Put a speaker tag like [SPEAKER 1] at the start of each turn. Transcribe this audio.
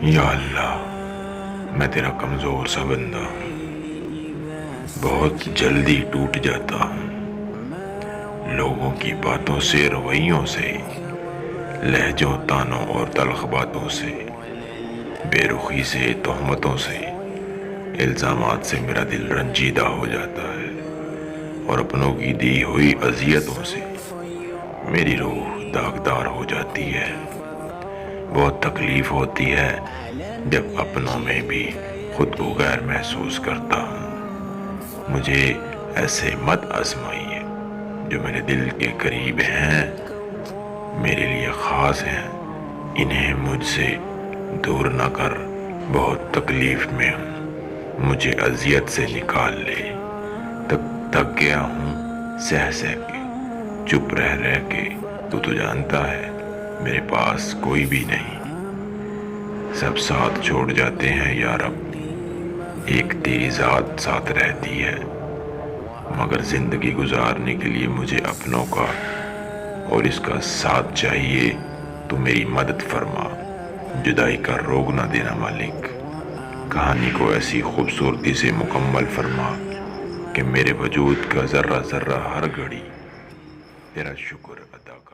[SPEAKER 1] یا اللہ، میں تیرا کمزور سا بندہ ہوں، بہت جلدی ٹوٹ جاتا ہوں، لوگوں کی باتوں سے، رویوں سے، لہجوں، تانوں اور تلخ باتوں سے، بے رخی سے، تہمتوں سے، الزامات سے میرا دل رنجیدہ ہو جاتا ہے، اور اپنوں کی دی ہوئی اذیتوں سے میری روح داغدار ہو جاتی ہے۔ بہت تکلیف ہوتی ہے جب اپنوں میں بھی خود کو غیر محسوس کرتا ہوں۔ مجھے ایسے مت آزمائیے، جو میرے دل کے قریب ہیں، میرے لیے خاص ہیں، انہیں مجھ سے دور نہ کر۔ بہت تکلیف میں ہوں، مجھے اذیت سے نکال لے۔ تک گیا ہوں سہ سہ کے، چپ رہ کے۔ تو جانتا ہے میرے پاس کوئی بھی نہیں، سب ساتھ چھوڑ جاتے ہیں یا رب، ایک تیری ذات ساتھ رہتی ہے۔ مگر زندگی گزارنے کے لیے مجھے اپنوں کا اور اس کا ساتھ چاہیے۔ تو میری مدد فرما، جدائی کا روگ نہ دینا مالک۔ کہانی کو ایسی خوبصورتی سے مکمل فرما کہ میرے وجود کا ذرہ ذرہ ہر گھڑی تیرا شکر ادا کر۔